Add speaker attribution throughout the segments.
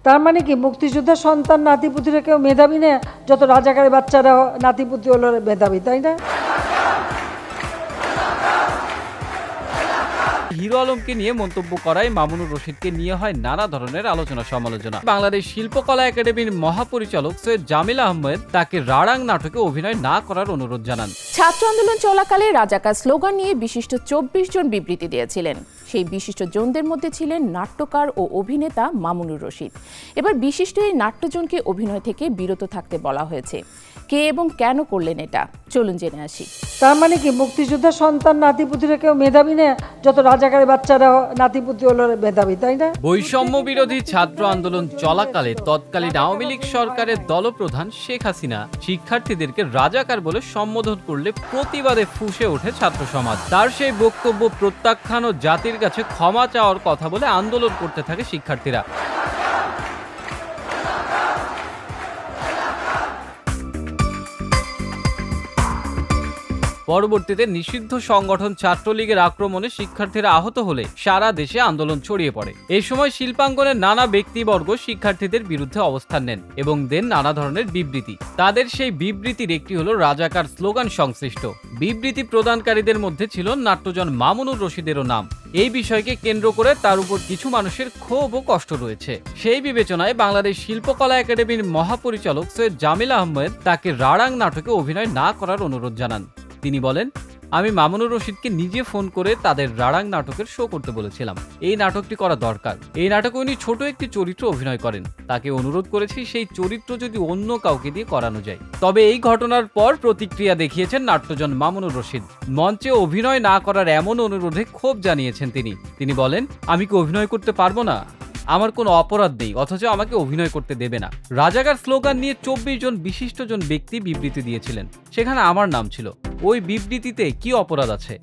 Speaker 1: তার মানে কি মুক্তিযোদ্ধা সন্তান নাতিপুতিরা কেউ মেধাবী না, যত রাজাকারের বাচ্চারা নাতিপুতি হলো মেধাবী, তাই না?
Speaker 2: হিরো আলমকে নিয়ে মন্তব্য করায় মামুনুর রশিদকে নিয়ে হয় নানা ধরনের আলোচনা সমালোচনা। বাংলাদেশ শিল্পকলা একাডেমির মহাপরিচালক সৈয়দ জামিল আহমেদ তাকে রাড়াং নাটকে অভিনয় না করার অনুরোধ জানান।
Speaker 3: ছাত্র আন্দোলন চলাকালে রাজাকার স্লোগান নিয়ে বিশিষ্ট 24 জন বিবৃতি দিয়েছিলেন। সেই বিশিষ্ট জনদের মধ্যে ছিলেন নাট্যকার ও অভিনেতা মামুনুর রশিদ। এবার বিশিষ্ট এই নাট্যজনকে অভিনয় থেকে বিরত থাকতে বলা হয়েছে। কে এবং কেন করলেন এটা, চলুন জেনে আসি।
Speaker 1: তার মানে কি মুক্তিযোদ্ধা সন্তান নাতিপুতিরা কেউ মেধাবী না, যত রাজাকারের বাচ্চারা নাতিপুতি হলো মেধাবী, তাই না?
Speaker 2: বৈষম্য বিরোধী ছাত্র আন্দোলন চলাকালে তৎকালীন আওয়ামী লীগ সরকারের দলপ্রধান শেখ হাসিনা শিক্ষার্থীদেরকে রাজাকার বলে সম্বোধন করলে প্রতিবাদে ফুঁসে ওঠে ছাত্র সমাজ। তার সেই বক্তব্য প্রত্যাখ্যান ও জাতির কাছে ক্ষমা চাওয়ার কথা বলে আন্দোলন করতে থাকে শিক্ষার্থীরা। পরবর্তীতে নিষিদ্ধ সংগঠন ছাত্রলীগের আক্রমণে শিক্ষার্থীরা আহত হলে সারা দেশে আন্দোলন ছড়িয়ে পড়ে। এই সময় শিল্পাঙ্গনের নানা ব্যক্তিবর্গ শিক্ষার্থীদের বিরুদ্ধে অবস্থান নেন এবং দেন নানা ধরনের বিবৃতি। তাদের সেই বিবৃতির একটি হলো রাজাকার স্লোগান সংশ্লিষ্ট। বিবৃতি প্রদানকারীদের মধ্যে ছিল নাট্যজন মামুনুর রশিদেরও নাম। এই বিষয়কে কেন্দ্র করে তার উপর কিছু মানুষের ক্ষোভ ও কষ্ট রয়েছে। সেই বিবেচনায় বাংলাদেশ শিল্পকলা একাডেমির মহাপরিচালক সৈয়দ জামিল আহমেদ তাকে রাড়াং নাটকে অভিনয় না করার অনুরোধ জানান। তিনি বলেন, আমি মামুনুর রশিদকে নিজে ফোন করে তাদের রাড়াং নাটকের শো করতে বলেছিলাম। এই নাটকটি করা দরকার। এই নাটকে উনি ছোট একটি চরিত্র অভিনয় করেন। তাকে অনুরোধ করেছি সেই চরিত্র যদি অন্য কাউকে দিয়ে করানো যায়। তবে এই ঘটনার পর প্রতিক্রিয়া দেখিয়েছেন নাট্যজন মামুনুর রশিদ। মঞ্চে অভিনয় না করার এমন অনুরোধে ক্ষোভ জানিয়েছেন তিনি বলেন, আমি কি অভিনয় করতে পারবো না? আমার কোনো অপরাধ নেই, অথচ আমাকে অভিনয় করতে দেবে না। রাজাকার স্লোগান নিয়ে 24 জন বিশিষ্টজন ব্যক্তি বিবৃতি দিয়েছিলেন। সেখানে আমার নাম ছিল। ওই বিবৃতিতে কি অপরাধ আছে?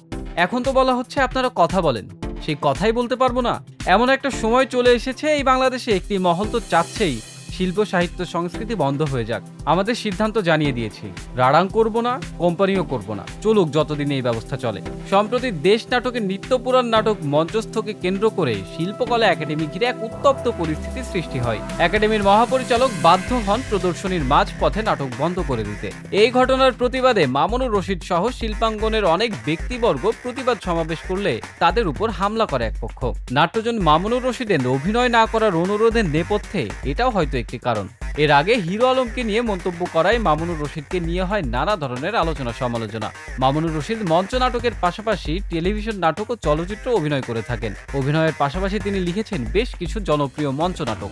Speaker 2: এখন তো বলা হচ্ছে আপনারা কথা বলেন, সেই কথাই বলতে পারবো না? এমন একটা সময় চলে এসেছে এই বাংলাদেশে একটি মহল তো চাচ্ছেই শিল্প সাহিত্য সংস্কৃতি বন্ধ হয়ে যাক। আমাদের সিদ্ধান্ত জানিয়ে দিয়েছি, রাড়াং করব না, কোম্পানিও করব না, চলুক যতদিন এই ব্যবস্থা চলে। সম্প্রতি দেশ নাটকের নিত্যপুরাণ নাটক মঞ্চস্থকে কেন্দ্র করে শিল্পকলা একাডেমি ঘিরে এক উত্তপ্ত পরিস্থিতির সৃষ্টি হয়। একাডেমির মহাপরিচালক বাধ্য হন প্রদর্শনীর মাঝপথে নাটক বন্ধ করে দিতে। এই ঘটনার প্রতিবাদে মামুনুর রশিদ সহ শিল্পাঙ্গনের অনেক ব্যক্তিবর্গ প্রতিবাদ সমাবেশ করলে তাদের উপর হামলা করে এক পক্ষ। নাট্যজন মামুনুর রশিদের অভিনয় না করার অনুরোধের নেপথ্যে এটাও হয়তো একটি কারণ। এর আগে হিরো আলমকে নিয়ে মন্তব্য করায় মামুনুর রশিদকে নিয়ে হয় নানা ধরনের আলোচনা সমালোচনা। মামুনুর রশিদ মঞ্চ নাটকের পাশাপাশি টেলিভিশন নাটক ও চলচ্চিত্র অভিনয় করে থাকেন। অভিনয়ের পাশাপাশি তিনি লিখেছেন বেশ কিছু জনপ্রিয় মঞ্চ নাটক।